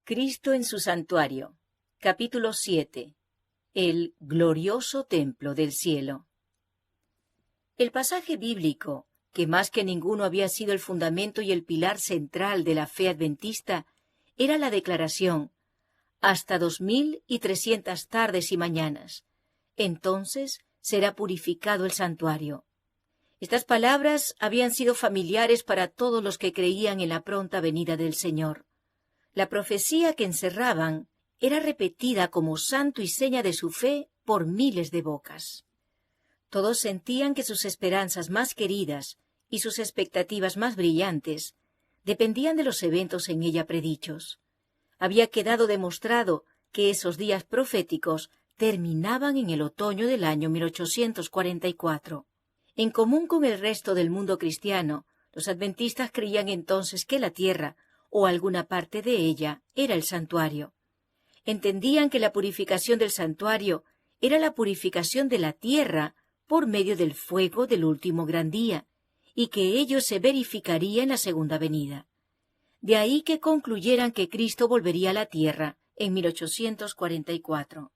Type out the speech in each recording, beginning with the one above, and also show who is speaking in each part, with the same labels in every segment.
Speaker 1: Cristo en su santuario. Capítulo 7. El glorioso templo del cielo. El pasaje bíblico, que más que ninguno había sido el fundamento y el pilar central de la fe adventista, era la declaración: hasta 2300 tardes y mañanas, entonces será purificado el santuario. Estas palabras habían sido familiares para todos los que creían en la pronta venida del Señor. La profecía que encerraban era repetida como santo y seña de su fe por miles de bocas. Todos sentían que sus esperanzas más queridas y sus expectativas más brillantes dependían de los eventos en ella predichos. Había quedado demostrado que esos días proféticos terminaban en el otoño del año 1844. En común con el resto del mundo cristiano, los adventistas creían entonces que la tierra, o alguna parte de ella, era el santuario. Entendían que la purificación del santuario era la purificación de la tierra por medio del fuego del último gran día, y que ello se verificaría en la segunda venida. De ahí que concluyeran que Cristo volvería a la tierra en 1844.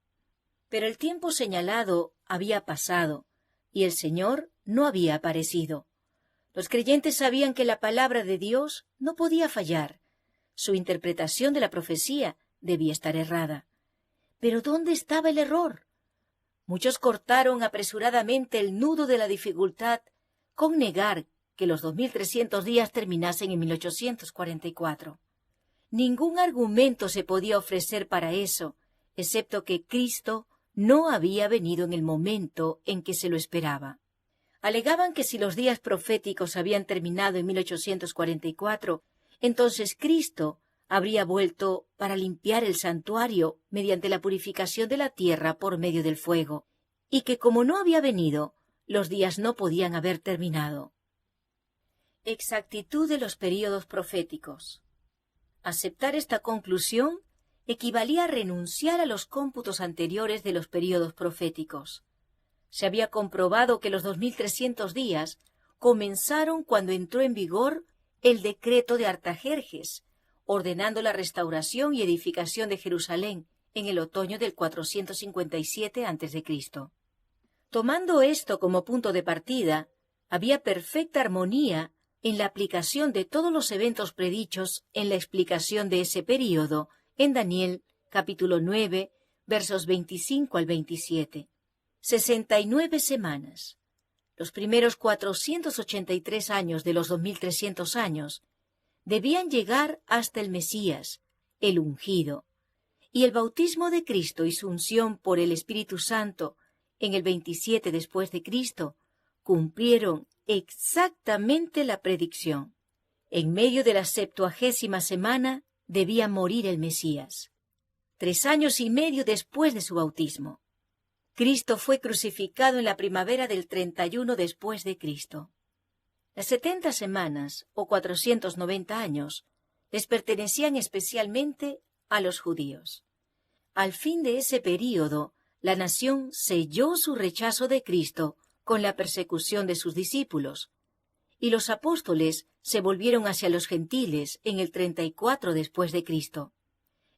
Speaker 1: Pero el tiempo señalado había pasado, y el Señor no había aparecido. Los creyentes sabían que la palabra de Dios no podía fallar. Su interpretación de la profecía debía estar errada. ¿Pero dónde estaba el error? Muchos cortaron apresuradamente el nudo de la dificultad con negar que los 2300 días terminasen en 1844. Ningún argumento se podía ofrecer para eso, excepto que Cristo no había venido en el momento en que se lo esperaba. Alegaban que si los días proféticos habían terminado en 1844, entonces Cristo habría vuelto para limpiar el santuario mediante la purificación de la tierra por medio del fuego, y que como no había venido, los días no podían haber terminado. Exactitud de los períodos proféticos. Aceptar esta conclusión equivalía a renunciar a los cómputos anteriores de los períodos proféticos. Se había comprobado que los 2300 días comenzaron cuando entró en vigor el decreto de Artajerjes, ordenando la restauración y edificación de Jerusalén en el otoño del 457 a.C. Tomando esto como punto de partida, había perfecta armonía en la aplicación de todos los eventos predichos en la explicación de ese período en Daniel capítulo 9, versos 25 al 27. 69 semanas. Los primeros 483 años de los 2300 años debían llegar hasta el Mesías, el ungido, y el bautismo de Cristo y su unción por el Espíritu Santo en el 27 después de Cristo cumplieron exactamente la predicción. En medio de la 70ª semana debía morir el Mesías, 3 años y medio después de su bautismo. Cristo fue crucificado en la primavera del 31 después de Cristo. Las 70 semanas, o 490 años, les pertenecían especialmente a los judíos. Al fin de ese período, la nación selló su rechazo de Cristo con la persecución de sus discípulos, y los apóstoles se volvieron hacia los gentiles en el 34 después de Cristo.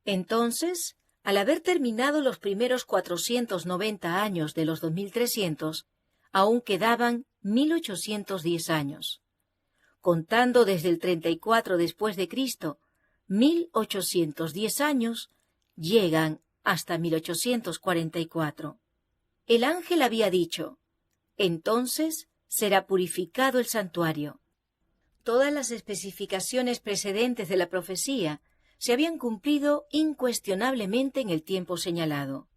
Speaker 1: Entonces, al haber terminado los primeros 490 años de los 2300, aún quedaban 1810 años. Contando desde el 34 después de Cristo, 1810 años llegan hasta 1844. El ángel había dicho: entonces será purificado el santuario. Todas las especificaciones precedentes de la profecía se habían cumplido incuestionablemente en el tiempo señalado.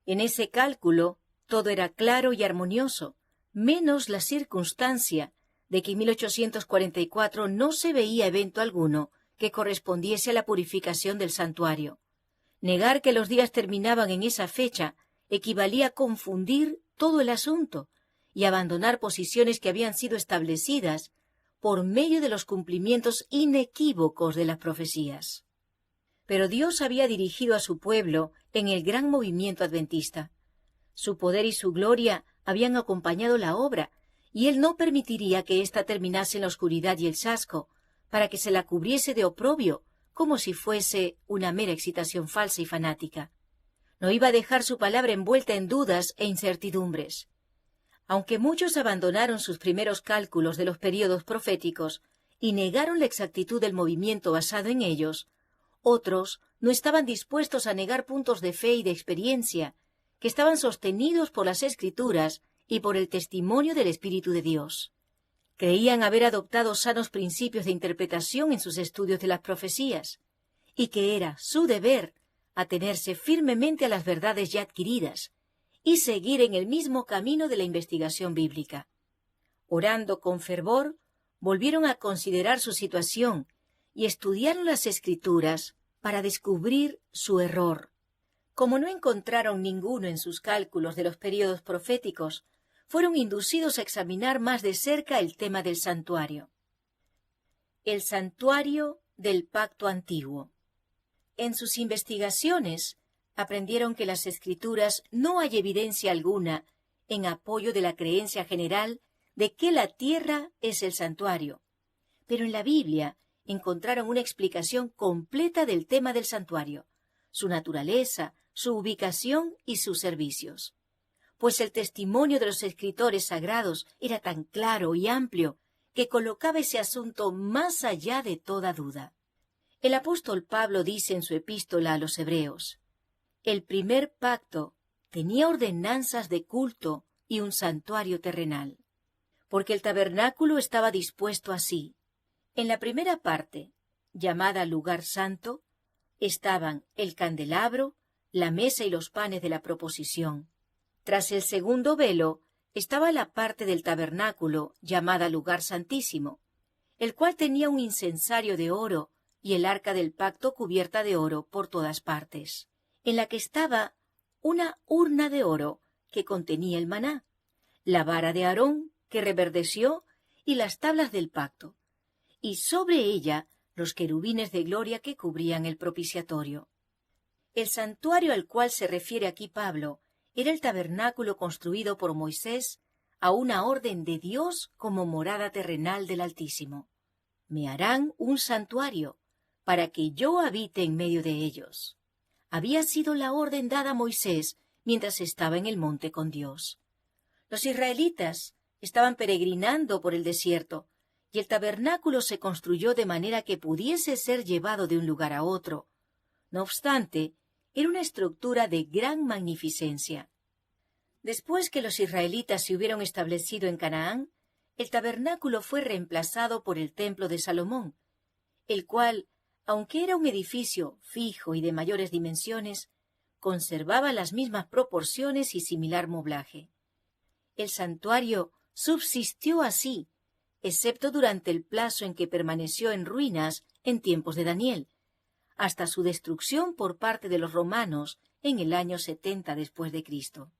Speaker 1: En ese cálculo todo era claro y armonioso, menos la circunstancia de que en 1844 no se veía evento alguno que correspondiese a la purificación del santuario. Negar que los días terminaban en esa fecha equivalía a confundir todo el asunto y abandonar posiciones que habían sido establecidas por medio de los cumplimientos inequívocos de las profecías. Pero Dios había dirigido a su pueblo en el gran movimiento adventista. Su poder y su gloria habían acompañado la obra, y Él no permitiría que ésta terminase en la oscuridad y el chasco, para que se la cubriese de oprobio, como si fuese una mera excitación falsa y fanática. No iba a dejar su palabra envuelta en dudas e incertidumbres. Aunque muchos abandonaron sus primeros cálculos de los períodos proféticos y negaron la exactitud del movimiento basado en ellos, otros no estaban dispuestos a negar puntos de fe y de experiencia que estaban sostenidos por las Escrituras y por el testimonio del Espíritu de Dios. Creían haber adoptado sanos principios de interpretación en sus estudios de las profecías, y que era su deber atenerse firmemente a las verdades ya adquiridas y seguir en el mismo camino de la investigación bíblica. Orando con fervor, volvieron a considerar su situación y estudiaron las Escrituras para descubrir su error. Como no encontraron ninguno en sus cálculos de los períodos proféticos, fueron inducidos a examinar más de cerca el tema del santuario. El santuario del Pacto Antiguo. En sus investigaciones, aprendieron que las Escrituras no hay evidencia alguna en apoyo de la creencia general de que la tierra es el santuario, pero en la Biblia encontraron una explicación completa del tema del santuario, su naturaleza, su ubicación y sus servicios. Pues el testimonio de los escritores sagrados era tan claro y amplio que colocaba ese asunto más allá de toda duda. El apóstol Pablo dice en su epístola a los Hebreos: el primer pacto tenía ordenanzas de culto y un santuario terrenal, porque el tabernáculo estaba dispuesto así. En la primera parte, llamada lugar santo, estaban el candelabro, la mesa y los panes de la proposición. Tras el segundo velo estaba la parte del tabernáculo llamada lugar santísimo, el cual tenía un incensario de oro y el arca del pacto cubierta de oro por todas partes, en la que estaba una urna de oro que contenía el maná, la vara de Aarón que reverdeció y las tablas del pacto, y sobre ella los querubines de gloria que cubrían el propiciatorio. El santuario al cual se refiere aquí Pablo era el tabernáculo construido por Moisés a una orden de Dios como morada terrenal del Altísimo. Me harán un santuario para que yo habite en medio de ellos. Había sido la orden dada a Moisés mientras estaba en el monte con Dios. Los israelitas estaban peregrinando por el desierto, y el tabernáculo se construyó de manera que pudiese ser llevado de un lugar a otro. No obstante, era una estructura de gran magnificencia. Después que los israelitas se hubieron establecido en Canaán, el tabernáculo fue reemplazado por el templo de Salomón, el cual, aunque era un edificio fijo y de mayores dimensiones, conservaba las mismas proporciones y similar moblaje. El santuario subsistió así, excepto durante el plazo en que permaneció en ruinas en tiempos de Daniel, hasta su destrucción por parte de los romanos en el año 70 después de Cristo.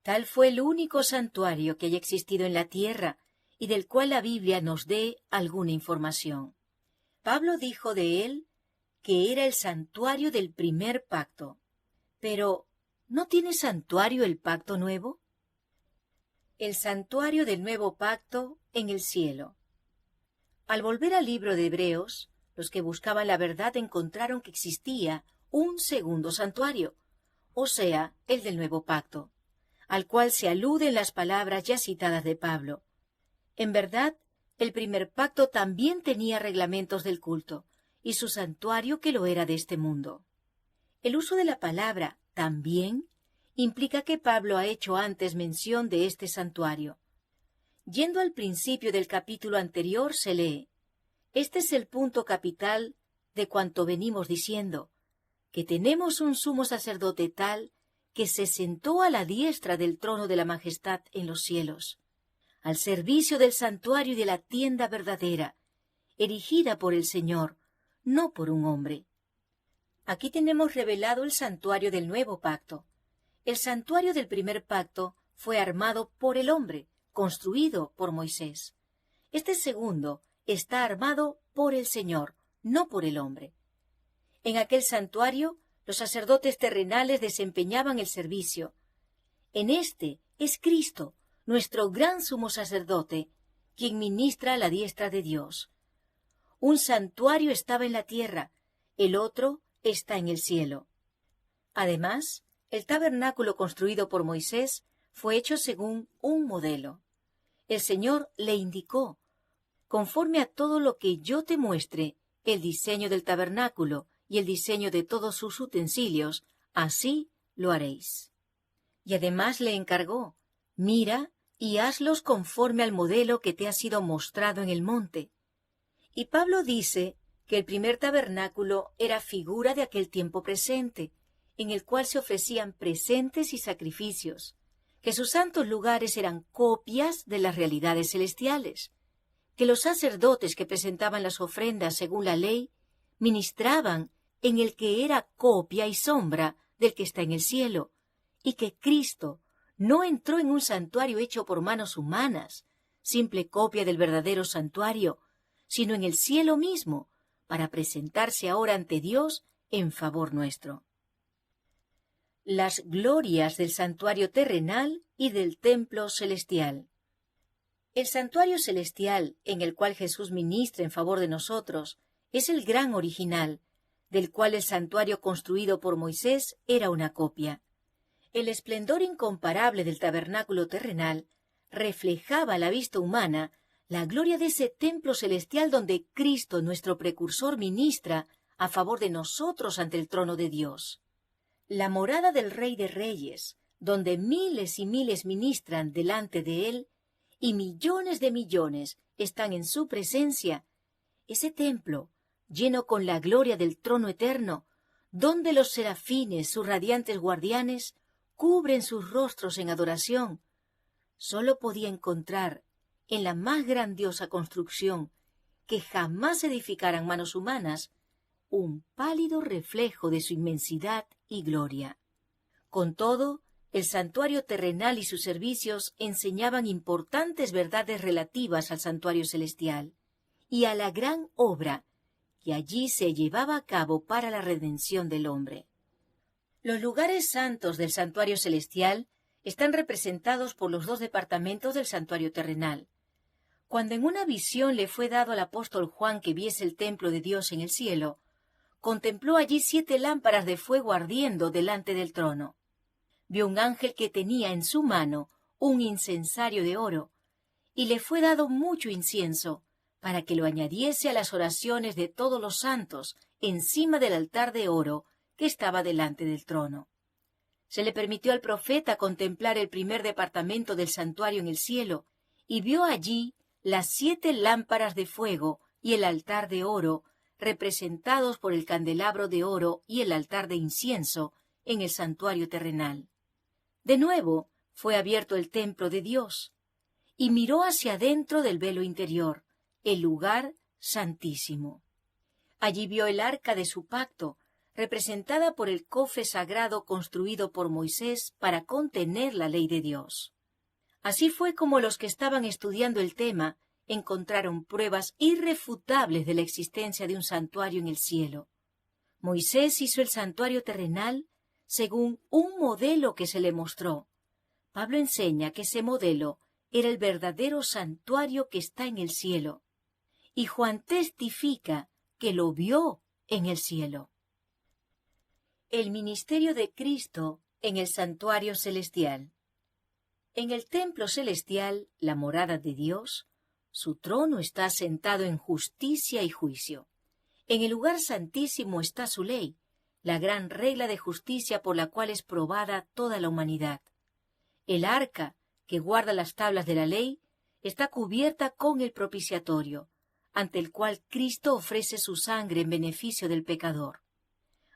Speaker 1: Tal fue el único santuario que haya existido en la tierra y del cual la Biblia nos dé alguna información. Pablo dijo de él que era el santuario del primer pacto. Pero, ¿no tiene santuario el pacto nuevo? El santuario del nuevo pacto en el cielo. Al volver al libro de Hebreos, los que buscaban la verdad encontraron que existía un segundo santuario, o sea, el del nuevo pacto, al cual se aluden las palabras ya citadas de Pablo. En verdad, el primer pacto también tenía reglamentos del culto, y su santuario que lo era de este mundo. El uso de la palabra «también» implica que Pablo ha hecho antes mención de este santuario. Yendo al principio del capítulo anterior se lee: este es el punto capital de cuanto venimos diciendo, que tenemos un sumo sacerdote tal que se sentó a la diestra del trono de la majestad en los cielos, al servicio del santuario y de la tienda verdadera, erigida por el Señor, no por un hombre. Aquí tenemos revelado el santuario del nuevo pacto. El santuario del primer pacto fue armado por el hombre, construido por Moisés. Este segundo está armado por el Señor, no por el hombre. En aquel santuario, los sacerdotes terrenales desempeñaban el servicio. En este es Cristo, nuestro gran sumo sacerdote, quien ministra a la diestra de Dios. Un santuario estaba en la tierra, el otro está en el cielo. Además, el tabernáculo construido por Moisés fue hecho según un modelo. El Señor le indicó: conforme a todo lo que yo te muestre, el diseño del tabernáculo y el diseño de todos sus utensilios, así lo haréis. Y además le encargó: mira y hazlos conforme al modelo que te ha sido mostrado en el monte. Y Pablo dice que el primer tabernáculo era figura de aquel tiempo presente, en el cual se ofrecían presentes y sacrificios, que sus santos lugares eran copias de las realidades celestiales, que los sacerdotes que presentaban las ofrendas según la ley ministraban en el que era copia y sombra del que está en el cielo, y que Cristo no entró en un santuario hecho por manos humanas, simple copia del verdadero santuario, sino en el cielo mismo, para presentarse ahora ante Dios en favor nuestro. Las glorias del santuario terrenal y del templo celestial. El santuario celestial, en el cual Jesús ministra en favor de nosotros, es el gran original, del cual el santuario construido por Moisés era una copia. El esplendor incomparable del tabernáculo terrenal reflejaba a la vista humana la gloria de ese templo celestial donde Cristo, nuestro precursor, ministra a favor de nosotros ante el trono de Dios. La morada del Rey de Reyes, donde miles y miles ministran delante de Él, y millones de millones están en su presencia, ese templo, lleno con la gloria del trono eterno, donde los serafines, sus radiantes guardianes, cubren sus rostros en adoración, sólo podía encontrar en la más grandiosa construcción que jamás edificaran manos humanas un pálido reflejo de su inmensidad y gloria. Con todo, el santuario terrenal y sus servicios enseñaban importantes verdades relativas al santuario celestial y a la gran obra que allí se llevaba a cabo para la redención del hombre. Los lugares santos del santuario celestial están representados por los dos departamentos del santuario terrenal. Cuando en una visión le fue dado al apóstol Juan que viese el templo de Dios en el cielo, contempló allí 7 lámparas de fuego ardiendo delante del trono. Vio un ángel que tenía en su mano un incensario de oro, y le fue dado mucho incienso, para que lo añadiese a las oraciones de todos los santos encima del altar de oro que estaba delante del trono. Se le permitió al profeta contemplar el primer departamento del santuario en el cielo, y vio allí las 7 lámparas de fuego y el altar de oro, representados por el candelabro de oro y el altar de incienso en el santuario terrenal. De nuevo fue abierto el templo de Dios, y miró hacia adentro del velo interior, el lugar santísimo. Allí vio el arca de su pacto, representada por el cofre sagrado construido por Moisés para contener la ley de Dios. Así fue como los que estaban estudiando el tema encontraron pruebas irrefutables de la existencia de un santuario en el cielo. Moisés hizo el santuario terrenal según un modelo que se le mostró. Pablo enseña que ese modelo era el verdadero santuario que está en el cielo. Y Juan testifica que lo vio en el cielo. El ministerio de Cristo en el santuario celestial. En el templo celestial, la morada de Dios, su trono está sentado en justicia y juicio. En el lugar santísimo está su ley, la gran regla de justicia por la cual es probada toda la humanidad. El arca, que guarda las tablas de la ley, está cubierta con el propiciatorio, ante el cual Cristo ofrece su sangre en beneficio del pecador.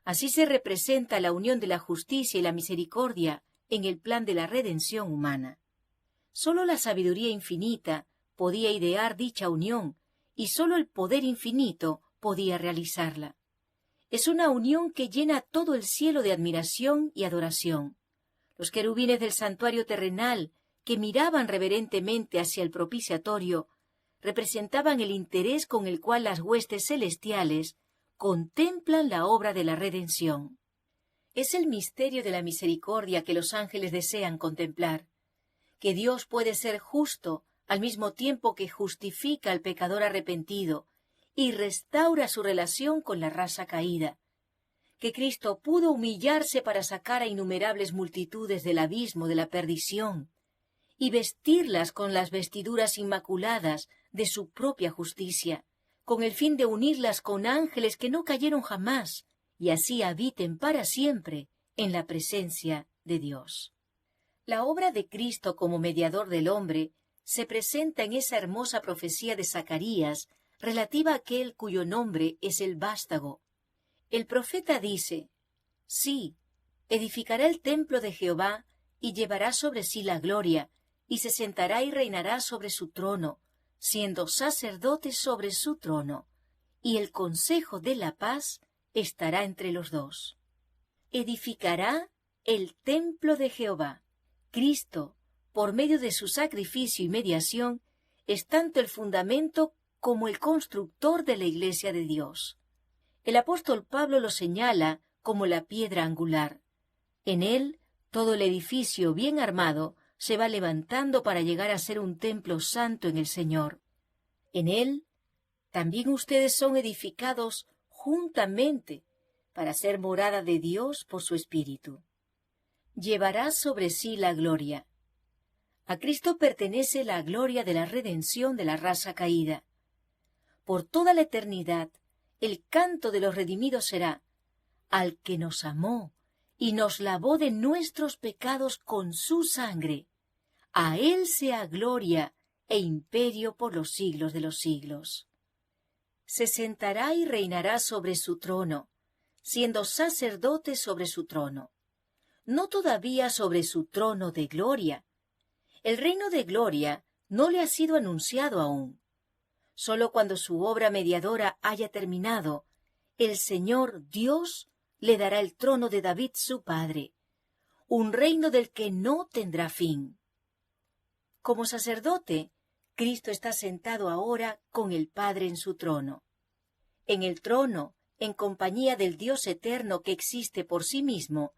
Speaker 1: Así se representa la unión de la justicia y la misericordia en el plan de la redención humana. Sólo la sabiduría infinita podía idear dicha unión, y sólo el poder infinito podía realizarla. Es una unión que llena todo el cielo de admiración y adoración. Los querubines del santuario terrenal, que miraban reverentemente hacia el propiciatorio, representaban el interés con el cual las huestes celestiales contemplan la obra de la redención. Es el misterio de la misericordia que los ángeles desean contemplar, que Dios puede ser justo al mismo tiempo que justifica al pecador arrepentido y restaura su relación con la raza caída, que Cristo pudo humillarse para sacar a innumerables multitudes del abismo de la perdición y vestirlas con las vestiduras inmaculadas de su propia justicia, con el fin de unirlas con ángeles que no cayeron jamás, y así habiten para siempre en la presencia de Dios. La obra de Cristo como mediador del hombre se presenta en esa hermosa profecía de Zacarías relativa a aquel cuyo nombre es el vástago. El profeta dice: sí, edificará el templo de Jehová y llevará sobre sí la gloria, y se sentará y reinará sobre su trono, siendo sacerdote sobre su trono, y el consejo de la paz estará entre los dos. Edificará el templo de Jehová. Cristo, por medio de su sacrificio y mediación, es tanto el fundamento como el constructor de la Iglesia de Dios. El apóstol Pablo lo señala como la piedra angular. En él, todo el edificio bien armado se va levantando para llegar a ser un templo santo en el Señor. En él, también ustedes son edificados juntamente para ser morada de Dios por su Espíritu. Llevará sobre sí la gloria. A Cristo pertenece la gloria de la redención de la raza caída. Por toda la eternidad, el canto de los redimidos será: al que nos amó y nos lavó de nuestros pecados con su sangre, a él sea gloria e imperio por los siglos de los siglos. Se sentará y reinará sobre su trono, siendo sacerdote sobre su trono. No todavía sobre su trono de gloria. El reino de gloria no le ha sido anunciado aún. Solo cuando su obra mediadora haya terminado, el Señor Dios le dará el trono de David su padre, un reino del que no tendrá fin. Como sacerdote, Cristo está sentado ahora con el Padre en su trono. En el trono, en compañía del Dios eterno que existe por sí mismo,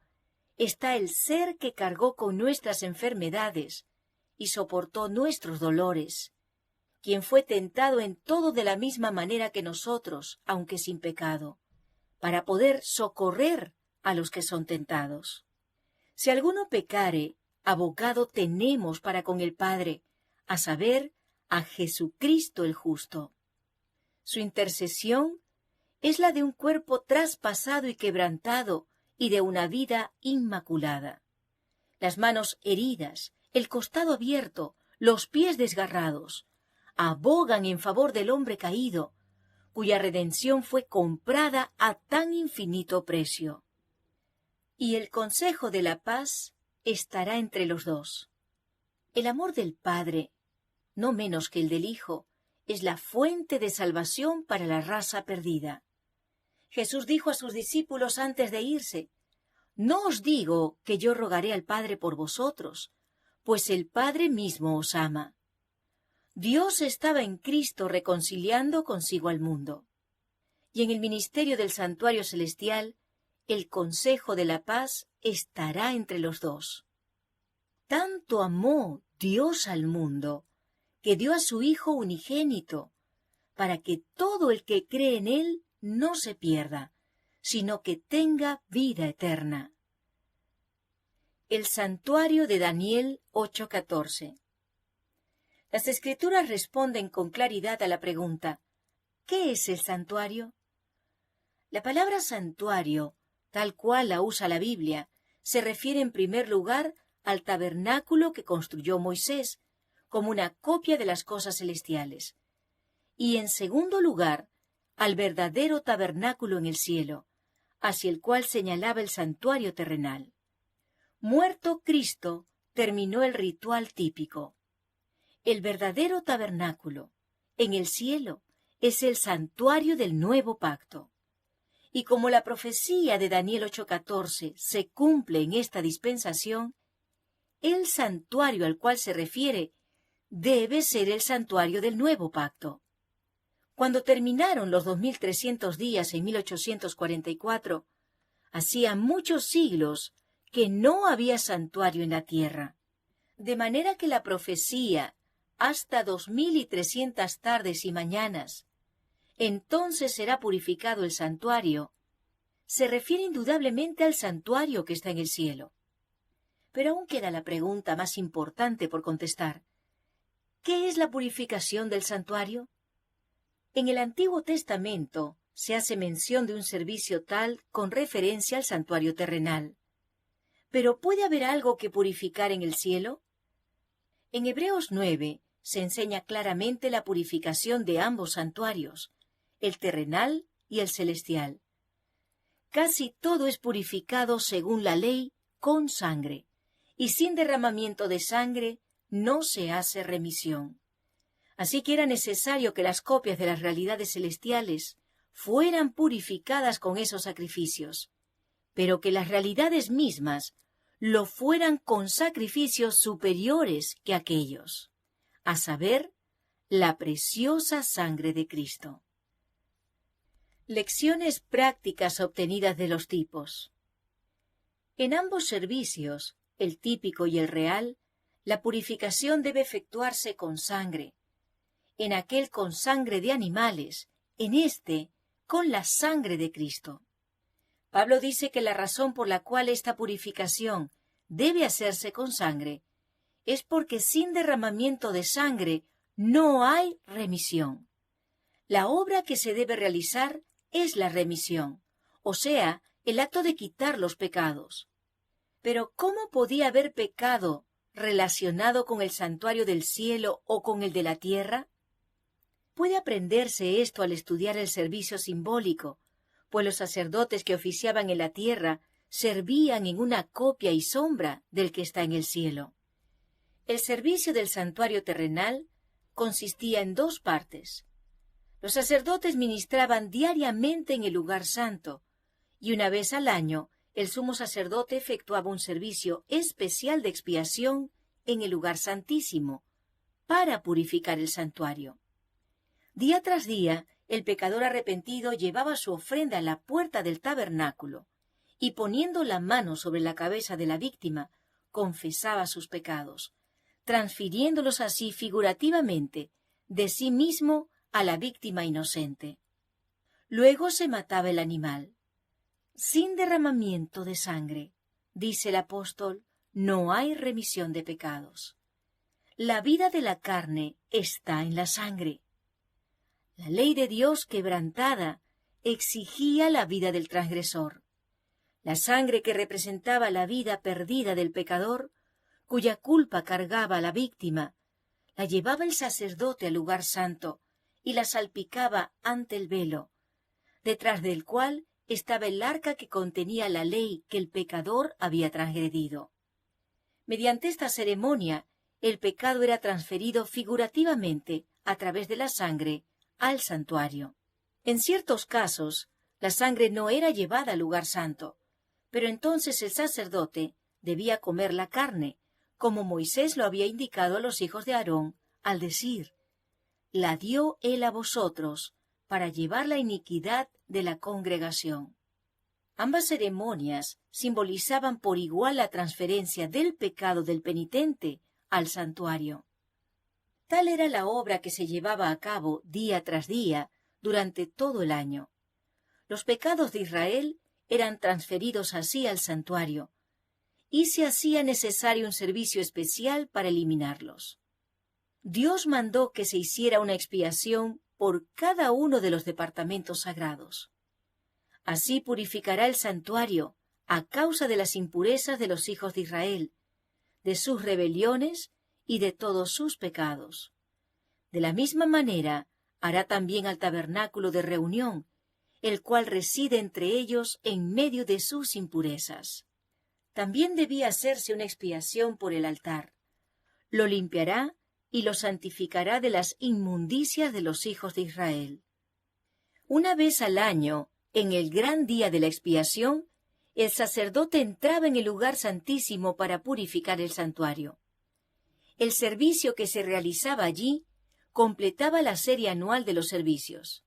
Speaker 1: está el ser que cargó con nuestras enfermedades y soportó nuestros dolores, quien fue tentado en todo de la misma manera que nosotros, aunque sin pecado, para poder socorrer a los que son tentados. Si alguno pecare, abogado tenemos para con el Padre, a saber, a Jesucristo el justo. Su intercesión es la de un cuerpo traspasado y quebrantado y de una vida inmaculada. Las manos heridas, el costado abierto, los pies desgarrados, abogan en favor del hombre caído, cuya redención fue comprada a tan infinito precio. Y el consejo de la paz estará entre los dos. El amor del Padre, no menos que el del Hijo, es la fuente de salvación para la raza perdida. Jesús dijo a sus discípulos antes de irse: no os digo que yo rogaré al Padre por vosotros, pues el Padre mismo os ama. Dios estaba en Cristo reconciliando consigo al mundo. Y en el ministerio del santuario celestial, el consejo de la paz estará entre los dos. Tanto amó Dios al mundo, que dio a su Hijo unigénito, para que todo el que cree en él no se pierda, sino que tenga vida eterna. El santuario de Daniel 8:14. Las Escrituras responden con claridad a la pregunta: ¿qué es el santuario? La palabra santuario, tal cual la usa la Biblia, se refiere en primer lugar al tabernáculo que construyó Moisés, como una copia de las cosas celestiales, y en segundo lugar al verdadero tabernáculo en el cielo, hacia el cual señalaba el santuario terrenal. Muerto Cristo, terminó el ritual típico. El verdadero tabernáculo, en el cielo, es el santuario del nuevo pacto. Y como la profecía de Daniel 8:14 se cumple en esta dispensación, el santuario al cual se refiere debe ser el santuario del nuevo pacto. Cuando terminaron los 2300 días en 1844, hacía muchos siglos que no había santuario en la tierra, de manera que la profecía, hasta 2300 tardes y mañanas, entonces será purificado el santuario, se refiere indudablemente al santuario que está en el cielo. Pero aún queda la pregunta más importante por contestar. ¿Qué es la purificación del santuario? En el Antiguo Testamento se hace mención de un servicio tal con referencia al santuario terrenal. ¿Pero puede haber algo que purificar en el cielo? En Hebreos 9 se enseña claramente la purificación de ambos santuarios, el terrenal y el celestial. Casi todo es purificado según la ley con sangre, y sin derramamiento de sangre no se hace remisión. Así que era necesario que las copias de las realidades celestiales fueran purificadas con esos sacrificios, pero que las realidades mismas lo fueran con sacrificios superiores que aquellos, a saber, la preciosa sangre de Cristo. Lecciones prácticas obtenidas de los tipos. En ambos servicios, el típico y el real, la purificación debe efectuarse con sangre. En aquel con sangre de animales, en este con la sangre de Cristo. Pablo dice que la razón por la cual esta purificación debe hacerse con sangre es porque sin derramamiento de sangre no hay remisión. La obra que se debe realizar es la remisión, o sea, el acto de quitar los pecados. Pero ¿cómo podía haber pecado relacionado con el santuario del cielo o con el de la tierra? Puede aprenderse esto al estudiar el servicio simbólico, pues los sacerdotes que oficiaban en la tierra servían en una copia y sombra del que está en el cielo. El servicio del santuario terrenal consistía en dos partes. Los sacerdotes ministraban diariamente en el lugar santo, y una vez al año el sumo sacerdote efectuaba un servicio especial de expiación en el lugar santísimo, para purificar el santuario. Día tras día, el pecador arrepentido llevaba su ofrenda a la puerta del tabernáculo, y poniendo la mano sobre la cabeza de la víctima, confesaba sus pecados, transfiriéndolos así figurativamente de sí mismo a la víctima inocente. Luego se mataba el animal. Sin derramamiento de sangre, dice el apóstol, no hay remisión de pecados. La vida de la carne está en la sangre. La ley de Dios quebrantada exigía la vida del transgresor. La sangre que representaba la vida perdida del pecador, cuya culpa cargaba la víctima, la llevaba el sacerdote al lugar santo y la salpicaba ante el velo, detrás del cual estaba el arca que contenía la ley que el pecador había transgredido. Mediante esta ceremonia, el pecado era transferido figurativamente a través de la sangre al santuario. En ciertos casos, la sangre no era llevada al lugar santo, pero entonces el sacerdote debía comer la carne, como Moisés lo había indicado a los hijos de Aarón, al decir, «La dio él a vosotros para llevar la iniquidad de la congregación». Ambas ceremonias simbolizaban por igual la transferencia del pecado del penitente al santuario. Tal era la obra que se llevaba a cabo día tras día durante todo el año. Los pecados de Israel eran transferidos así al santuario, y se hacía necesario un servicio especial para eliminarlos. Dios mandó que se hiciera una expiación por cada uno de los departamentos sagrados. Así purificará el santuario a causa de las impurezas de los hijos de Israel, de sus rebeliones y de todos sus pecados. De la misma manera hará también al tabernáculo de reunión, el cual reside entre ellos en medio de sus impurezas. También debía hacerse una expiación por el altar. Lo limpiará y lo santificará de las inmundicias de los hijos de Israel. Una vez al año, en el gran día de la expiación, el sacerdote entraba en el lugar santísimo para purificar el santuario. El servicio que se realizaba allí completaba la serie anual de los servicios.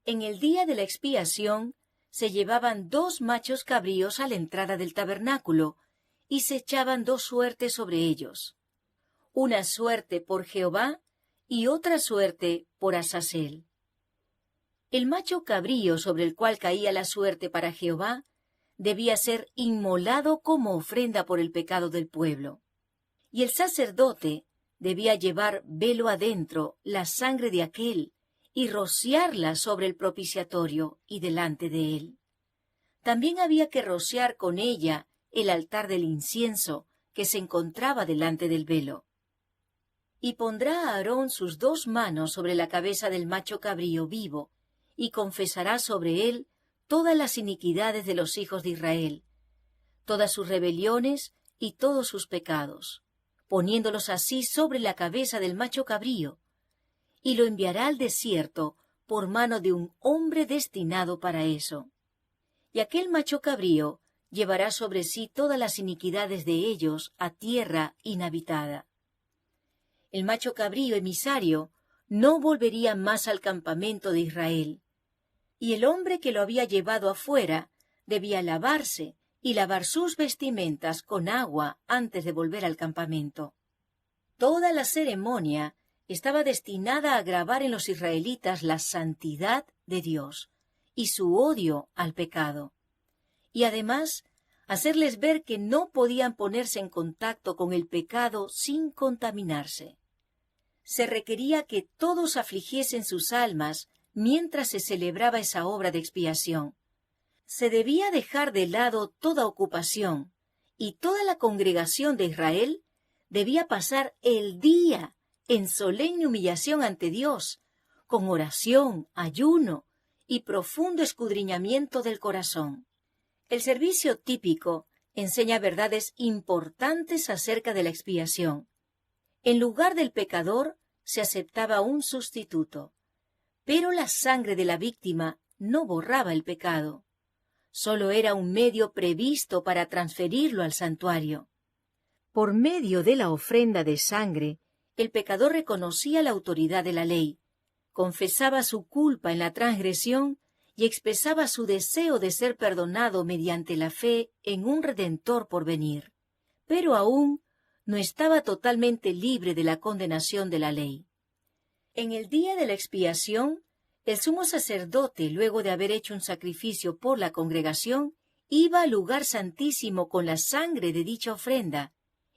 Speaker 1: En el día de la expiación se llevaban 2 machos cabríos a la entrada del tabernáculo y se echaban 2 suertes sobre ellos, una suerte por Jehová y otra suerte por Azazel. El macho cabrío sobre el cual caía la suerte para Jehová debía ser inmolado como ofrenda por el pecado del pueblo. Y el sacerdote debía llevar velo adentro la sangre de aquel y rociarla sobre el propiciatorio y delante de él. También había que rociar con ella el altar del incienso que se encontraba delante del velo. Y pondrá a Aarón sus 2 manos sobre la cabeza del macho cabrío vivo, y confesará sobre él todas las iniquidades de los hijos de Israel, todas sus rebeliones y todos sus pecados, poniéndolos así sobre la cabeza del macho cabrío, y lo enviará al desierto por mano de un hombre destinado para eso. Y aquel macho cabrío llevará sobre sí todas las iniquidades de ellos a tierra inhabitada. El macho cabrío emisario no volvería más al campamento de Israel, y el hombre que lo había llevado afuera debía lavarse y lavar sus vestimentas con agua antes de volver al campamento. Toda la ceremonia estaba destinada a grabar en los israelitas la santidad de Dios y su odio al pecado, y además hacerles ver que no podían ponerse en contacto con el pecado sin contaminarse. Se requería que todos afligiesen sus almas mientras se celebraba esa obra de expiación. Se debía dejar de lado toda ocupación, y toda la congregación de Israel debía pasar el día en solemne humillación ante Dios, con oración, ayuno y profundo escudriñamiento del corazón. El servicio típico enseña verdades importantes acerca de la expiación. En lugar del pecador se aceptaba un sustituto, pero la sangre de la víctima no borraba el pecado. Solo era un medio previsto para transferirlo al santuario. Por medio de la ofrenda de sangre, el pecador reconocía la autoridad de la ley, confesaba su culpa en la transgresión y expresaba su deseo de ser perdonado mediante la fe en un Redentor por venir. Pero aún no estaba totalmente libre de la condenación de la ley. En el día de la expiación, el sumo sacerdote, luego de haber hecho un sacrificio por la congregación, iba al lugar santísimo con la sangre de dicha ofrenda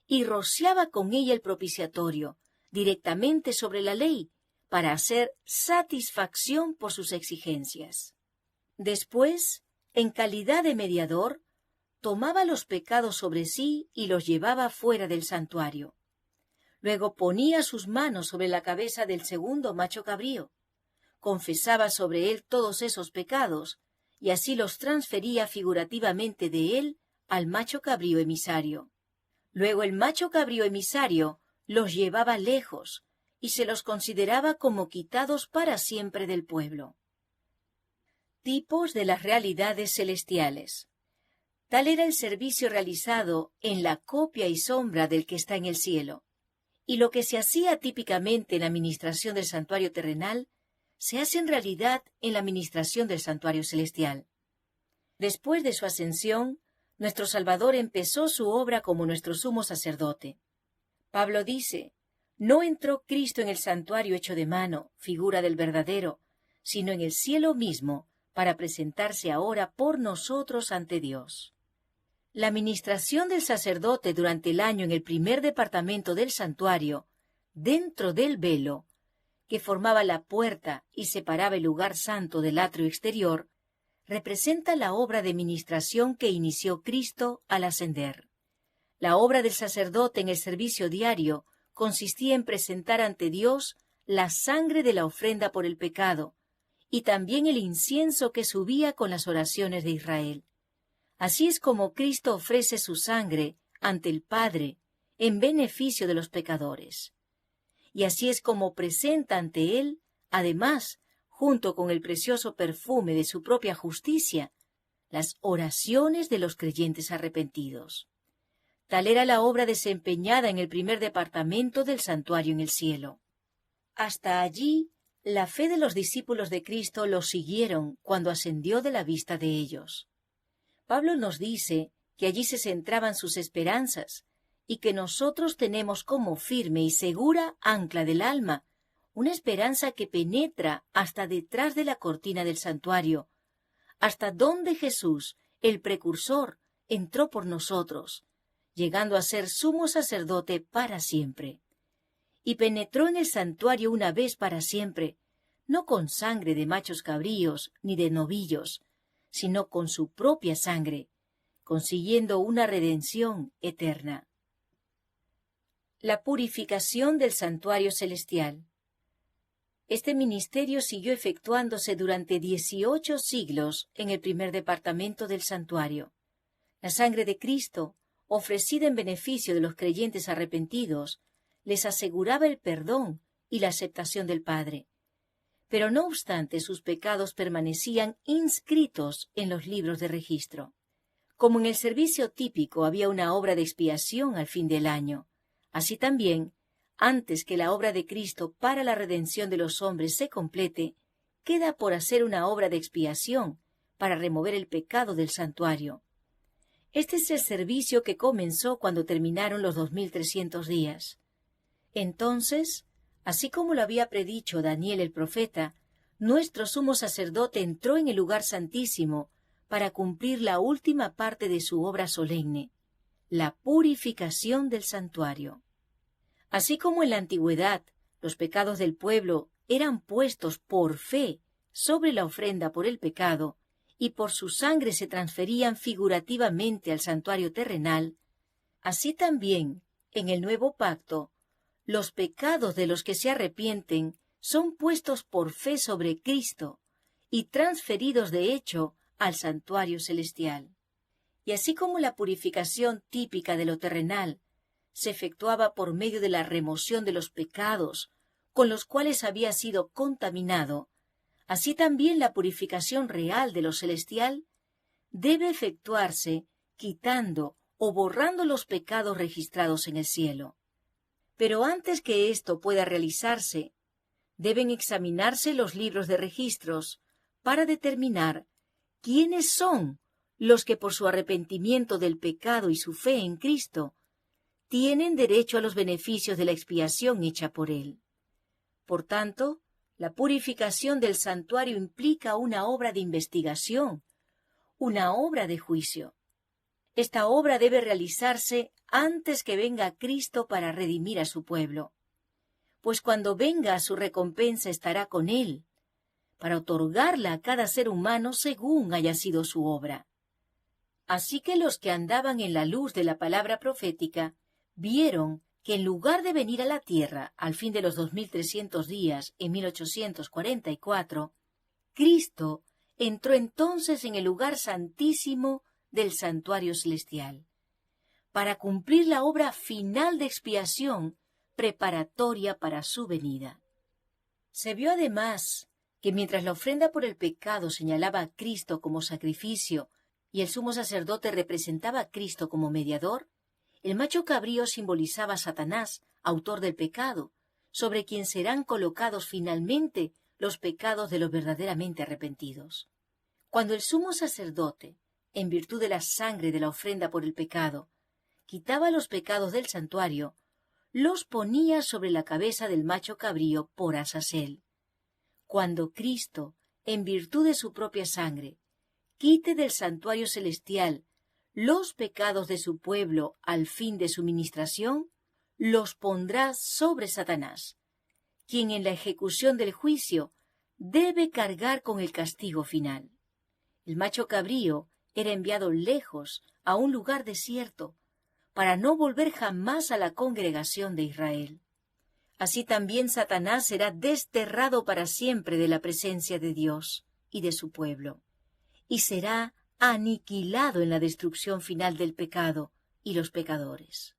Speaker 1: y rociaba con ella el propiciatorio, directamente sobre la ley, para hacer satisfacción por sus exigencias. Después, en calidad de mediador, tomaba los pecados sobre sí y los llevaba fuera del santuario. Luego ponía sus manos sobre la cabeza del segundo macho cabrío, confesaba sobre él todos esos pecados, y así los transfería figurativamente de él al macho cabrío emisario. Luego el macho cabrío emisario los llevaba lejos, y se los consideraba como quitados para siempre del pueblo. Tipos de las realidades celestiales. Tal era el servicio realizado en la copia y sombra del que está en el cielo. Y lo que se hacía típicamente en la administración del santuario terrenal, se hace en realidad en la administración del santuario celestial. Después de su ascensión, nuestro Salvador empezó su obra como nuestro sumo sacerdote. Pablo dice, no entró Cristo en el santuario hecho de mano, figura del verdadero, sino en el cielo mismo, para presentarse ahora por nosotros ante Dios. La administración del sacerdote durante el año en el primer departamento del santuario, dentro del velo, que formaba la puerta y separaba el lugar santo del atrio exterior, representa la obra de ministración que inició Cristo al ascender. La obra del sacerdote en el servicio diario consistía en presentar ante Dios la sangre de la ofrenda por el pecado, y también el incienso que subía con las oraciones de Israel. Así es como Cristo ofrece su sangre ante el Padre en beneficio de los pecadores. Y así es como presenta ante Él, además, junto con el precioso perfume de su propia justicia, las oraciones de los creyentes arrepentidos. Tal era la obra desempeñada en el primer departamento del santuario en el cielo. Hasta allí, la fe de los discípulos de Cristo los siguieron cuando ascendió de la vista de ellos. Pablo nos dice que allí se centraban sus esperanzas y que nosotros tenemos como firme y segura ancla del alma una esperanza que penetra hasta detrás de la cortina del santuario, hasta donde Jesús, el precursor, entró por nosotros, llegando a ser sumo sacerdote para siempre. Y penetró en el santuario una vez para siempre, no con sangre de machos cabríos ni de novillos, sino con su propia sangre, consiguiendo una redención eterna. La purificación del santuario celestial. Este ministerio siguió efectuándose durante 18 siglos en el primer departamento del santuario. La sangre de Cristo, ofrecida en beneficio de los creyentes arrepentidos, les aseguraba el perdón y la aceptación del Padre. Pero no obstante, sus pecados permanecían inscritos en los libros de registro. Como en el servicio típico había una obra de expiación al fin del año, así también, antes que la obra de Cristo para la redención de los hombres se complete, queda por hacer una obra de expiación para remover el pecado del santuario. Este es el servicio que comenzó cuando terminaron los 2300 días. Entonces, así como lo había predicho Daniel el profeta, nuestro sumo sacerdote entró en el lugar santísimo para cumplir la última parte de su obra solemne, la purificación del santuario. Así como en la antigüedad los pecados del pueblo eran puestos por fe sobre la ofrenda por el pecado, y por su sangre se transferían figurativamente al santuario terrenal, así también, en el nuevo pacto, los pecados de los que se arrepienten son puestos por fe sobre Cristo y transferidos de hecho al santuario celestial. Y así como la purificación típica de lo terrenal se efectuaba por medio de la remoción de los pecados con los cuales había sido contaminado, así también la purificación real de lo celestial debe efectuarse quitando o borrando los pecados registrados en el cielo. Pero antes que esto pueda realizarse, deben examinarse los libros de registros para determinar quiénes son los que por su arrepentimiento del pecado y su fe en Cristo tienen derecho a los beneficios de la expiación hecha por Él. Por tanto, la purificación del santuario implica una obra de investigación, una obra de juicio. Esta obra debe realizarse antes que venga Cristo para redimir a su pueblo, pues cuando venga su recompensa estará con Él, para otorgarla a cada ser humano según haya sido su obra. Así que los que andaban en la luz de la palabra profética vieron que en lugar de venir a la tierra al fin de los 2300 días en 1844, Cristo entró entonces en el lugar santísimo del santuario celestial, para cumplir la obra final de expiación preparatoria para su venida. Se vio además que mientras la ofrenda por el pecado señalaba a Cristo como sacrificio y el sumo sacerdote representaba a Cristo como mediador, el macho cabrío simbolizaba a Satanás, autor del pecado, sobre quien serán colocados finalmente los pecados de los verdaderamente arrepentidos. Cuando el sumo sacerdote, en virtud de la sangre de la ofrenda por el pecado, quitaba los pecados del santuario, los ponía sobre la cabeza del macho cabrío por Azazel. Cuando Cristo, en virtud de su propia sangre, quite del santuario celestial los pecados de su pueblo al fin de su ministración, los pondrá sobre Satanás, quien en la ejecución del juicio debe cargar con el castigo final. El macho cabrío era enviado lejos a un lugar desierto para no volver jamás a la congregación de Israel. Así también Satanás será desterrado para siempre de la presencia de Dios y de su pueblo, y será aniquilado en la destrucción final del pecado y los pecadores.